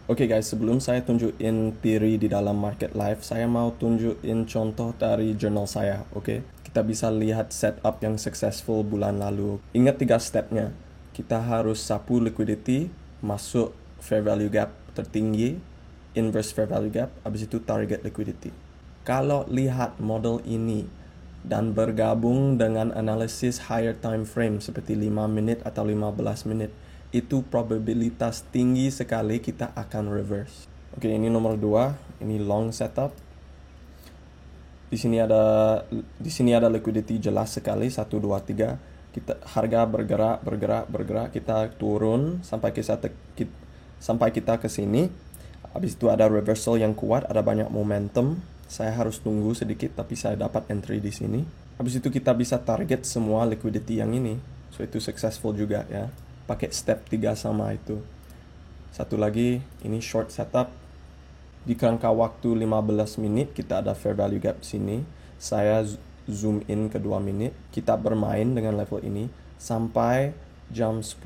Oke guys, sebelum saya tunjukin theory di dalam market live, saya mau tunjukin contoh dari journal saya, oke? Kita bisa lihat setup yang successful bulan lalu. Ingat 3 stepnya. Kita harus sapu liquidity, masuk fair value gap tertinggi, inverse fair value gap, habis itu target liquidity. Kalau lihat model ini dan bergabung dengan analisis higher time frame seperti 5 menit atau 15 menit, itu probabilitas tinggi sekali kita akan reverse. Oke, ini nomor 2, ini long setup. Di sini ada liquidity jelas sekali 1 2 3. Kita harga bergerak, kita turun sampai kita ke sini. Habis itu ada reversal yang kuat, ada banyak momentum. Saya harus tunggu sedikit tapi saya dapat entry di sini. Habis itu kita bisa target semua liquidity yang ini. So itu successful juga ya. Pakai step 3 sama itu. Satu lagi, ini short setup. Di kerangka waktu 15 menit kita ada fair value gap sini. Saya zoom in ke 2 menit. Kita bermain dengan level ini sampai jam 10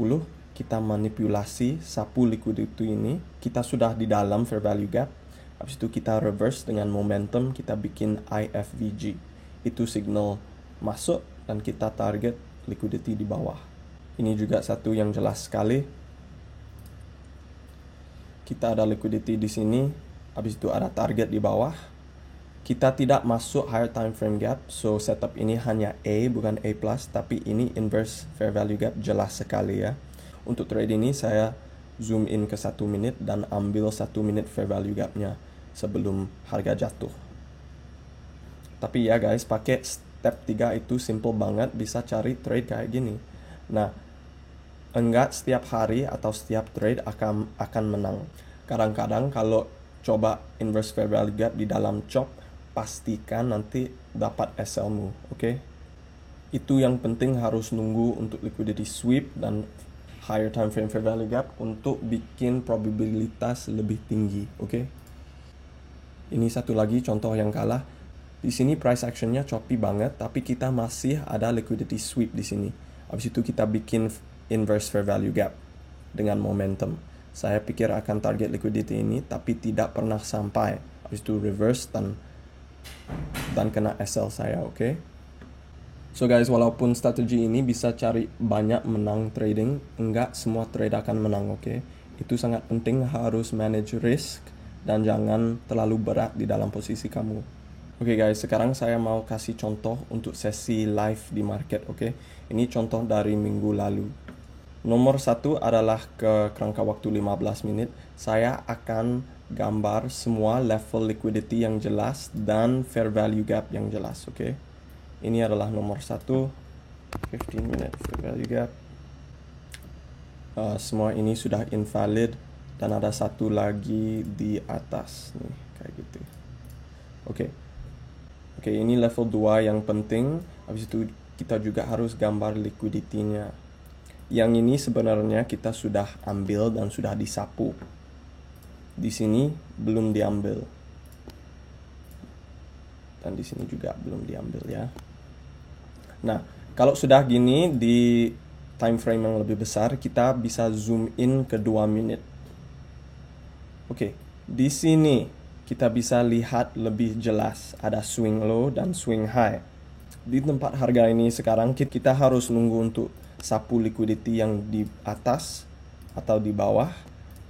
kita manipulasi sapu liquidity ini. Kita sudah di dalam fair value gap. Habis itu kita reverse dengan momentum, kita bikin IFVG. Itu signal masuk dan kita target liquidity di bawah. Ini juga satu yang jelas sekali. Kita ada liquidity di sini, habis itu ada target di bawah. Kita tidak masuk higher time frame gap, so setup ini hanya A bukan A+, tapi ini inverse fair value gap jelas sekali ya. Untuk trade ini saya zoom in ke 1 menit dan ambil 1 menit fair value gapnya sebelum harga jatuh. Tapi ya guys, pakai step 3 itu simple banget, bisa cari trade kayak gini. Nah, enggak setiap hari atau setiap trade akan menang. Kadang-kadang kalau coba inverse fair value gap di dalam chop, pastikan nanti dapat SL-mu, oke? Itu yang penting, harus nunggu untuk liquidity sweep dan higher time frame fair value gap untuk bikin probabilitas lebih tinggi, oke? Ini satu lagi contoh yang kalah. Di sini price actionnya choppy banget, tapi kita masih ada liquidity sweep di sini. Habis itu kita bikin inverse fair value gap dengan momentum. Saya pikir akan target liquidity ini, tapi tidak pernah sampai. Habis itu reverse dan kena SL saya, oke? So guys, walaupun strategi ini bisa cari banyak menang trading, enggak semua trade akan menang, oke? Itu sangat penting, harus manage risk dan jangan terlalu berat di dalam posisi kamu. Oke guys, sekarang saya mau kasih contoh untuk sesi live di market, oke? Ini contoh dari minggu lalu. Nomor 1 adalah ke kerangka waktu 15 menit. Saya akan gambar semua level liquidity yang jelas dan fair value gap yang jelas, oke? Ini adalah nomor 1, 15 minute fair value gap. Semua ini sudah invalid dan ada satu lagi di atas nih, kayak gitu. Oke, ini level 2 yang penting. Habis itu kita juga harus gambar liquidity-nya. Yang ini sebenarnya kita sudah ambil dan sudah disapu. Di sini belum diambil. Dan di sini juga belum diambil ya. Nah, kalau sudah gini di time frame yang lebih besar, kita bisa zoom in ke 2 menit. Oke, di sini kita bisa lihat lebih jelas ada swing low dan swing high. Di tempat harga ini sekarang kita harus nunggu untuk sapu liquidity yang di atas atau di bawah,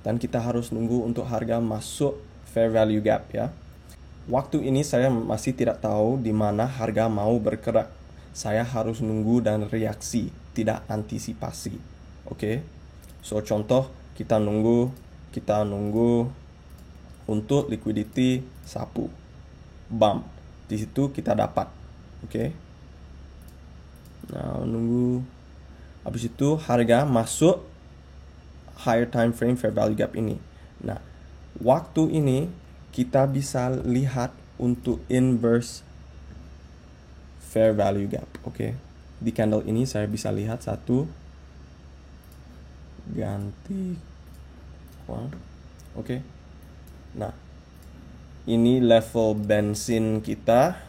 dan kita harus nunggu untuk harga masuk fair value gap ya. Waktu ini saya masih tidak tahu di mana harga mau bergerak. Saya harus nunggu dan reaksi, tidak antisipasi. Oke. So contoh, kita nunggu untuk liquidity sapu. Bam. Di situ kita dapat. Oke. Nah, nunggu. Habis itu harga masuk higher time frame fair value gap ini. Nah, waktu ini kita bisa lihat untuk inverse fair value gap, oke? Di candle ini saya bisa lihat satu, ganti uang, oke? Nah, ini level bensin kita,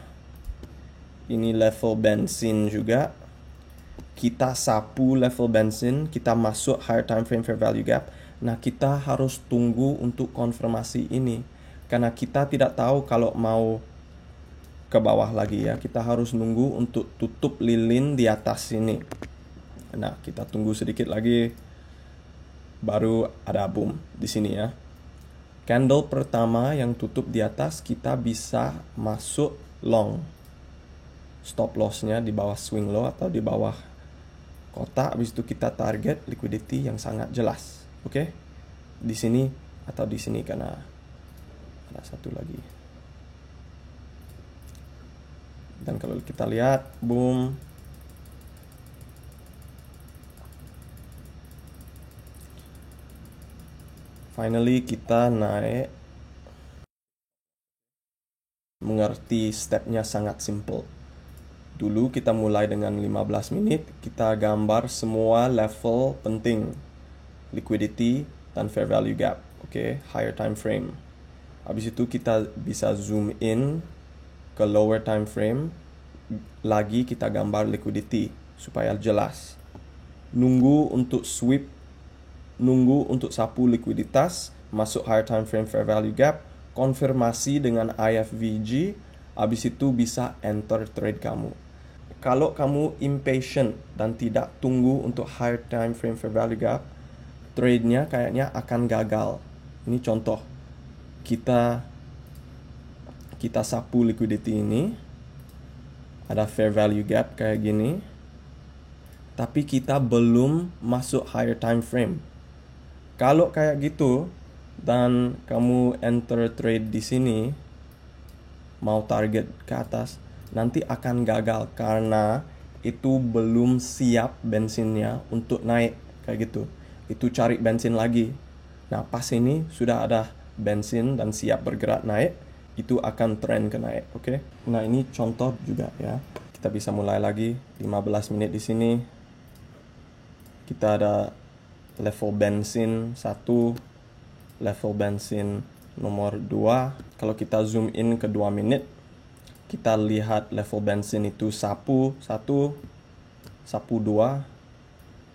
ini level bensin juga. Kita sapu level bensin, kita masuk higher time frame fair value gap, Nah, kita harus tunggu untuk konfirmasi ini. Karena kita tidak tahu kalau mau ke bawah lagi ya. Kita harus nunggu untuk tutup lilin di atas sini. Nah, kita tunggu sedikit lagi. Baru ada boom di sini ya. Candle pertama yang tutup di atas, kita bisa masuk long. Stop loss-nya di bawah swing low atau di bawah kotak. Habis itu kita target liquidity yang sangat jelas. Oke? Di sini atau di sini karena ada satu lagi. Dan kalau kita lihat, boom. Finally kita naik. Mengerti stepnya sangat simple. Dulu kita mulai dengan 15 menit, kita gambar semua level penting. Liquidity dan fair value gap, oke, higher time frame. Habis itu kita bisa zoom in ke lower time frame. Lagi kita gambar liquidity supaya jelas. Nunggu untuk sweep, nunggu untuk sapu likuiditas, masuk higher time frame fair value gap, konfirmasi dengan IFVG, habis itu bisa enter trade kamu. Kalau kamu impatient dan tidak tunggu untuk higher time frame fair value gap, trade-nya kayaknya akan gagal. Ini contoh. Kita sapu liquidity ini. Ada fair value gap kayak gini. Tapi kita belum masuk higher time frame. Kalau kayak gitu dan kamu enter trade di sini, mau target ke atas, nanti akan gagal karena itu belum siap bensinnya untuk naik kayak gitu. Itu cari bensin lagi. Nah, pas ini sudah ada bensin dan siap bergerak naik, itu akan tren ke naik, oke? Nah, ini contoh juga ya. Kita bisa mulai lagi 15 menit di sini. Kita ada level bensin 1, level bensin nomor 2. Kalau kita zoom in ke 2 menit, kita lihat level bensin itu sapu 1, sapu 2.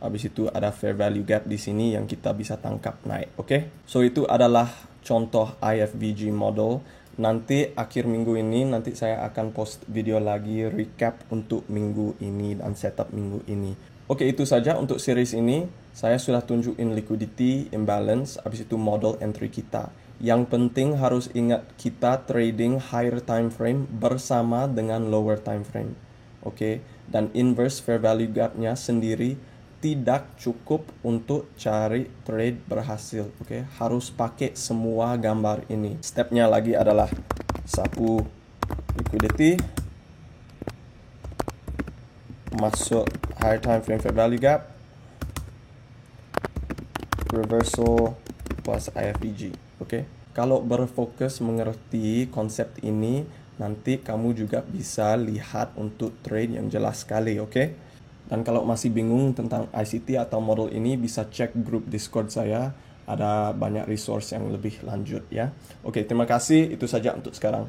Habis itu ada fair value gap di sini yang kita bisa tangkap naik, oke? So itu adalah contoh IFVG model. Nanti akhir minggu ini nanti saya akan post video lagi recap untuk minggu ini dan setup minggu ini. Oke, itu saja untuk series ini. Saya sudah tunjukin liquidity, imbalance, habis itu model entry kita. Yang penting harus ingat kita trading higher time frame bersama dengan lower time frame. Oke, dan inverse fair value gap-nya sendiri tidak cukup untuk cari trade berhasil. Oke, harus pakai semua gambar ini. Stepnya lagi adalah sapu liquidity, masuk higher time frame fair value gap, reversal plus IFVG. Oke, kalau berfokus mengerti konsep ini, nanti kamu juga bisa lihat untuk trade yang jelas sekali. Oke. Dan kalau masih bingung tentang ICT atau model ini, bisa cek grup Discord saya. Ada banyak resource yang lebih lanjut ya. Oke, terima kasih. Itu saja untuk sekarang.